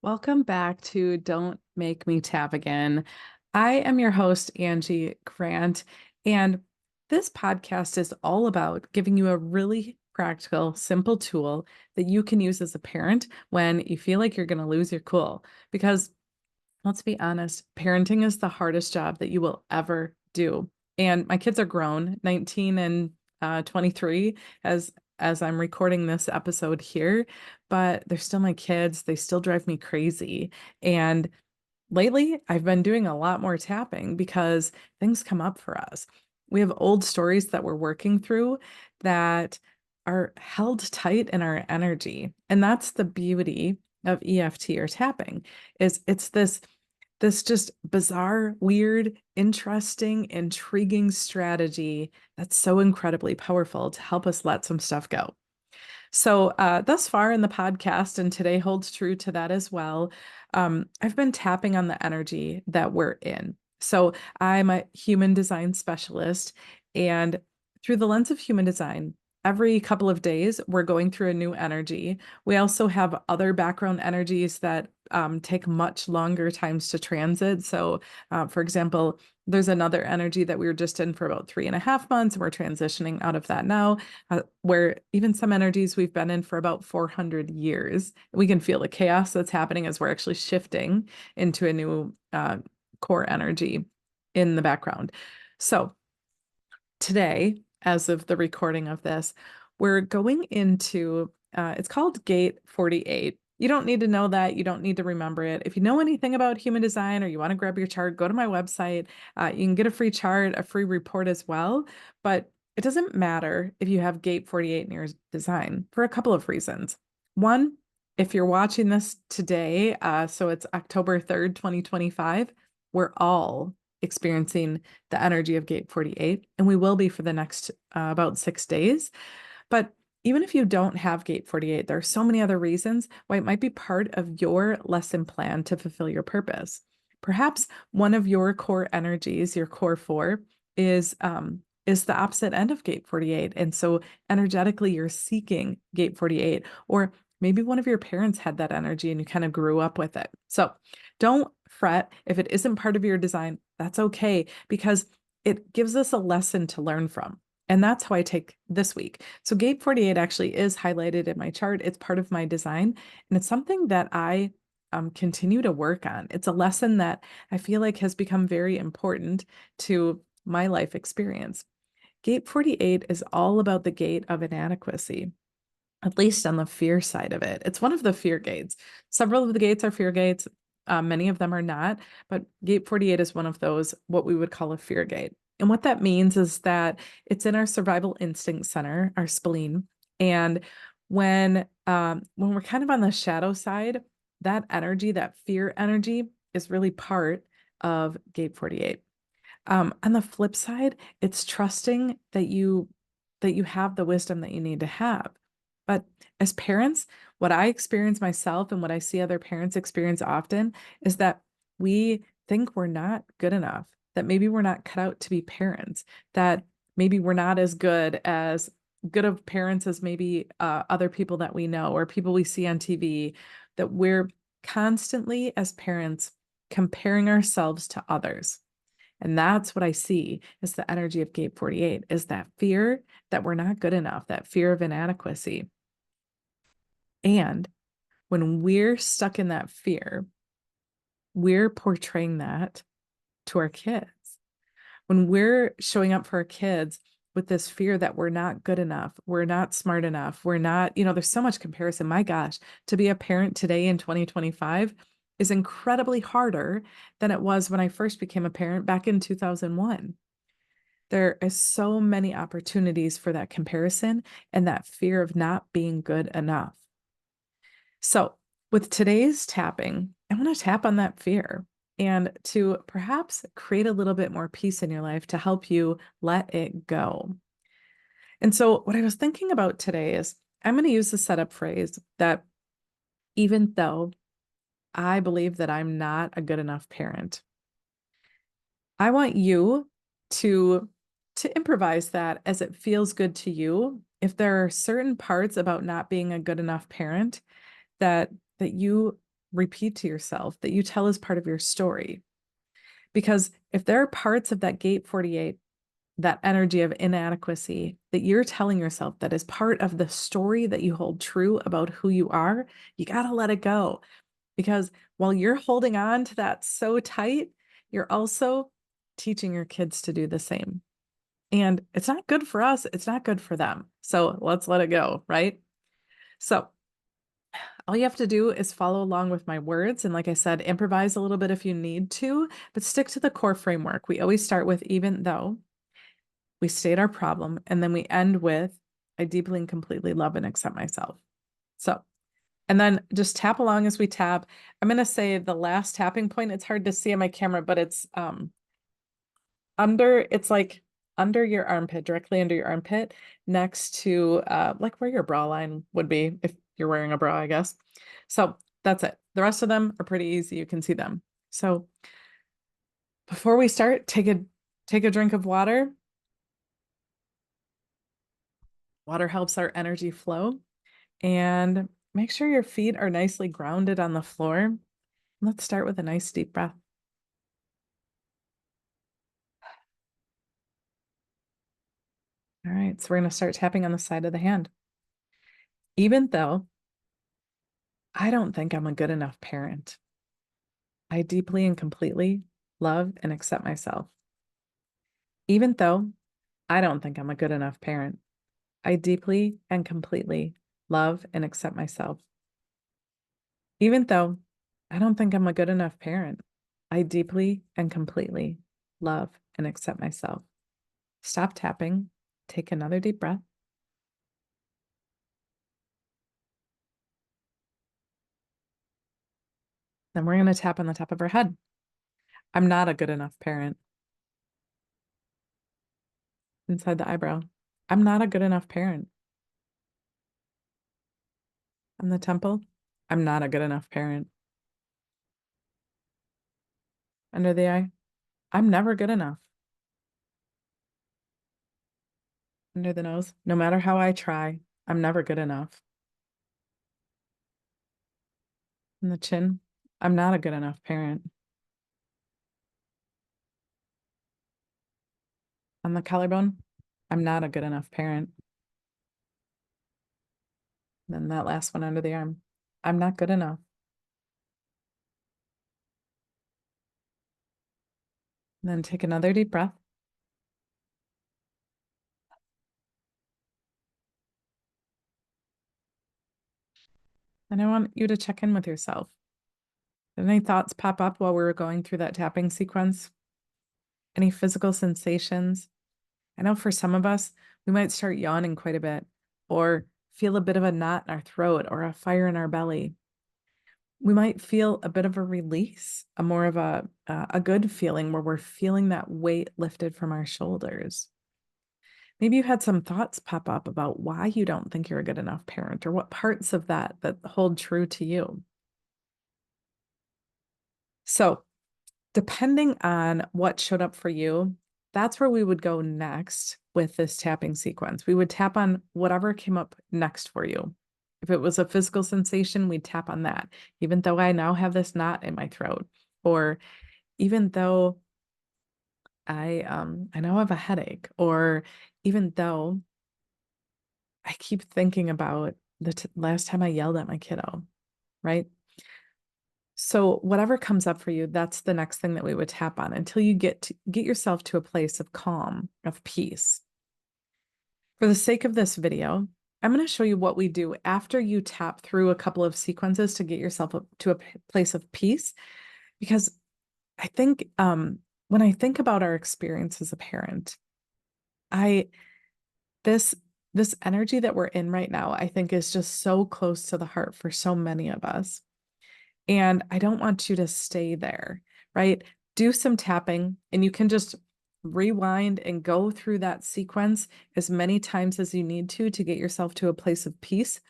Welcome back to Don't Make Me Tap Again. I am your host, Angie Grant, and this podcast is all about giving you a really practical, simple tool that you can use as a parent when you feel like you're going to lose your cool. Because let's be honest, parenting is the hardest job that you will ever do. And my kids are grown, 19 and 23, as I'm recording this episode here, but they're still my kids. They still drive me crazy. And lately, I've been doing a lot more tapping because things come up for us. We have old stories that we're working through that are held tight in our energy. And that's the beauty of EFT or tapping is it's this just bizarre, weird, interesting, intriguing strategy that's so incredibly powerful to help us let some stuff go. So, thus far in the podcast, and today holds true to that as well, I've been tapping on the energy that we're in. So, I'm a human design specialist, and through the lens of human design, every couple of days, we're going through a new energy. We also have other background energies that take much longer times to transit. So, for example, there's another energy that we were just in for about 3.5 months, and we're transitioning out of that now, where even some energies we've been in for about 400 years. We can feel the chaos that's happening as we're actually shifting into a new core energy in the background. So, today, as of the recording of this, we're going into it's called Gate 48. You don't need to know that. You don't need to remember it. If you know anything about human design or you want to grab your chart, go to my website. You can get a free chart, a free report as well. But it doesn't matter if you have Gate 48 in your design for a couple of reasons. One, if you're watching this today, so it's October 3rd, 2025, we're all experiencing the energy of Gate 48, and we will be for the next about 6 days. But even if you don't have Gate 48, there are so many other reasons why it might be part of your lesson plan to fulfill your purpose. Perhaps one of your core energies, your core four, is the opposite end of Gate 48. And so energetically, you're seeking Gate 48, or maybe one of your parents had that energy and you kind of grew up with it. So don't fret if it isn't part of your design. That's okay, because it gives us a lesson to learn from. And that's how I take this week. So Gate 48 actually is highlighted in my chart. It's part of my design, and it's something that I continue to work on. It's a lesson that I feel like has become very important to my life experience. Gate 48 is all about the gate of inadequacy, at least on the fear side of it. It's one of the fear gates. Several of the gates are fear gates. Many of them are not, but Gate 48 is one of those, what we would call a fear gate. And what that means is that it's in our survival instinct center, our spleen. And when we're kind of on the shadow side, that energy, that fear energy, is really part of Gate 48. On the flip side, it's trusting that you have the wisdom that you need to have. But as parents, what I experience myself and what I see other parents experience often is that we think we're not good enough, that maybe we're not cut out to be parents, that maybe we're not as good of parents as maybe other people that we know or people we see on TV, that we're constantly as parents comparing ourselves to others. And that's what I see as the energy of Gate 48 is that fear that we're not good enough, that fear of inadequacy. And when we're stuck in that fear, we're portraying that to our kids. When we're showing up for our kids with this fear that we're not good enough, we're not smart enough, we're not, there's so much comparison. My gosh, to be a parent today in 2025 is incredibly harder than it was when I first became a parent back in 2001. There is so many opportunities for that comparison and that fear of not being good enough. So, with today's tapping, I want to tap on that fear and to perhaps create a little bit more peace in your life to help you let it go. And so, what I was thinking about today is I'm going to use the setup phrase that even though I believe that I'm not a good enough parent, I want you to improvise that as it feels good to you. If there are certain parts about not being a good enough parent that you repeat to yourself, that you tell as part of your story. Because if there are parts of that gate 48, that energy of inadequacy that you're telling yourself that is part of the story that you hold true about who you are, you got to let it go. Because while you're holding on to that so tight, you're also teaching your kids to do the same. And it's not good for us. It's not good for them. So let's let it go, right? So all you have to do is follow along with my words. And like I said, improvise a little bit if you need to, but stick to the core framework. We always start with even though, we state our problem, and then we end with I deeply and completely love and accept myself. So, and then just tap along as we tap. I'm going to say the last tapping point. It's hard to see on my camera, but it's it's like under your armpit, directly under your armpit, next to like where your bra line would be if you're wearing a bra, I guess. So that's it. The rest of them are pretty easy. You can see them. So before we start, take a drink of water. Water helps our energy flow. And make sure your feet are nicely grounded on the floor. Let's start with a nice deep breath. All right, so we're going to start tapping on the side of the hand. Even though I don't think I'm a good enough parent, I deeply and completely love and accept myself. Even though I don't think I'm a good enough parent, I deeply and completely love and accept myself. Even though I don't think I'm a good enough parent, I deeply and completely love and accept myself. Stop tapping. Take another deep breath. Then we're going to tap on the top of our head. I'm not a good enough parent. Inside the eyebrow. I'm not a good enough parent. On the temple. I'm not a good enough parent. Under the eye. I'm never good enough. Under the nose. No matter how I try, I'm never good enough. On the chin. I'm not a good enough parent. On the collarbone. I'm not a good enough parent. Then that last one under the arm. I'm not good enough. Then take another deep breath. And I want you to check in with yourself. Did any thoughts pop up while we were going through that tapping sequence? Any physical sensations? I know for some of us, we might start yawning quite a bit or feel a bit of a knot in our throat or a fire in our belly. We might feel a bit of a release, a more of a good feeling where we're feeling that weight lifted from our shoulders. Maybe you had some thoughts pop up about why you don't think you're a good enough parent or what parts of that hold true to you. So depending on what showed up for you, that's where we would go next with this tapping sequence. We would tap on whatever came up next for you. If it was a physical sensation, we'd tap on that, even though I now have this knot in my throat, or even though I now have a headache, or even though I keep thinking about the last time I yelled at my kiddo, right? So whatever comes up for you, that's the next thing that we would tap on until you get yourself to a place of calm, of peace. For the sake of this video, I'm going to show you what we do after you tap through a couple of sequences to get yourself up to a place of peace. Because I think when I think about our experience as a parent, I this this energy that we're in right now, I think is just so close to the heart for so many of us. And I don't want you to stay there, right? Do some tapping and you can just rewind and go through that sequence as many times as you need to get yourself to a place of peace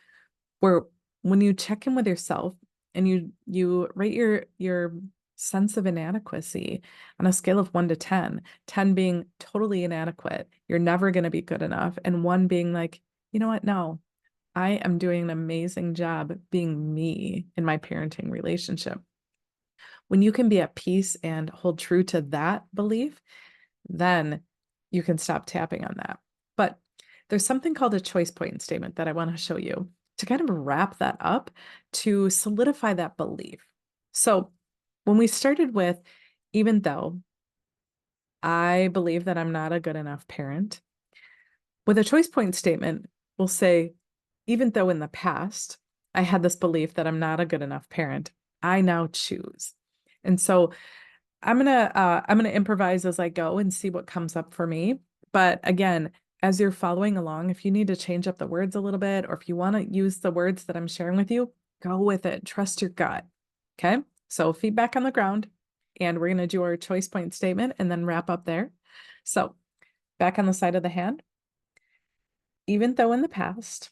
where when you check in with yourself and you rate your sense of inadequacy on a scale of 1 to 10, 10 being totally inadequate, you're never going to be good enough, and 1 being like, you know what? No, I am doing an amazing job being me in my parenting relationship. When you can be at peace and hold true to that belief, then you can stop tapping on that. But there's something called a choice point statement that I want to show you to kind of wrap that up to solidify that belief. So when we started with, even though I believe that I'm not a good enough parent, with a choice point statement, we'll say, even though in the past I had this belief that I'm not a good enough parent, I now choose. And so I'm gonna improvise as I go and see what comes up for me. But again, as you're following along, if you need to change up the words a little bit, or if you want to use the words that I'm sharing with you, go with it. Trust your gut. Okay. So feedback on the ground, and we're gonna do our choice point statement and then wrap up there. So back on the side of the hand, even though in the past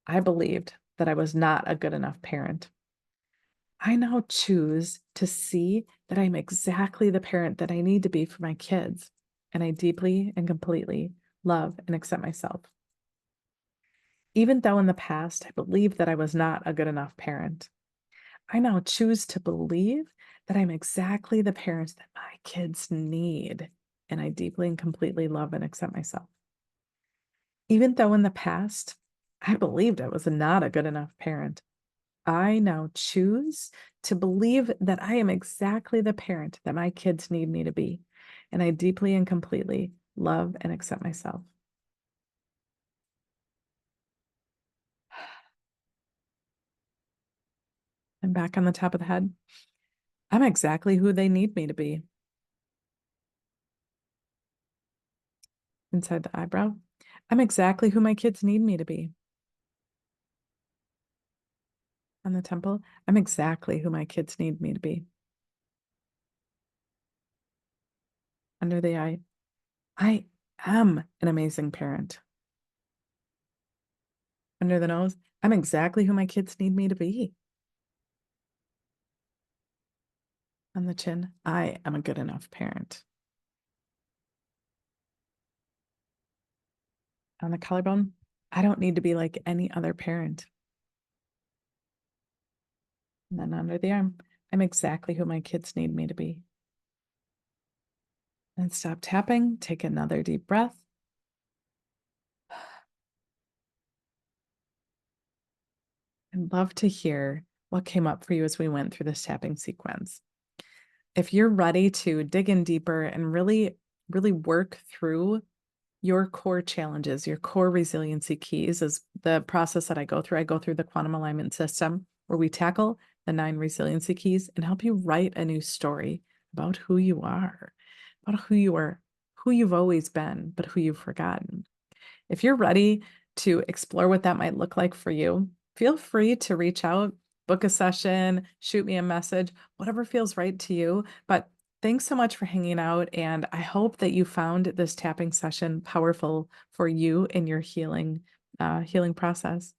I believed that I was not a good enough parent, I now choose to see that I'm exactly the parent that I need to be for my kids, and I deeply and completely love and accept myself. Even though in the past I believed that I was not a good enough parent, I now choose to believe that I'm exactly the parent that my kids need, and I deeply and completely love and accept myself. Even though in the past I believed I was not a good enough parent, I now choose to believe that I am exactly the parent that my kids need me to be. And I deeply and completely love and accept myself. And back on the top of the head, I'm exactly who they need me to be. Inside the eyebrow, I'm exactly who my kids need me to be. On the temple, I'm exactly who my kids need me to be. Under the eye, I am an amazing parent. Under the nose, I'm exactly who my kids need me to be. On the chin, I am a good enough parent. On the collarbone, I don't need to be like any other parent. And then under the arm, I'm exactly who my kids need me to be. And stop tapping, take another deep breath. I'd love to hear what came up for you as we went through this tapping sequence. If you're ready to dig in deeper and really work through your core challenges, your core resiliency keys is the process that I go through. I go through the quantum alignment system where we tackle the 9 resiliency keys and help you write a new story about who you are, about who you are, who you've always been, but who you've forgotten. If you're ready to explore what that might look like for you, feel free to reach out, book a session, shoot me a message, whatever feels right to you. But thanks so much for hanging out. And I hope that you found this tapping session powerful for you in your healing process.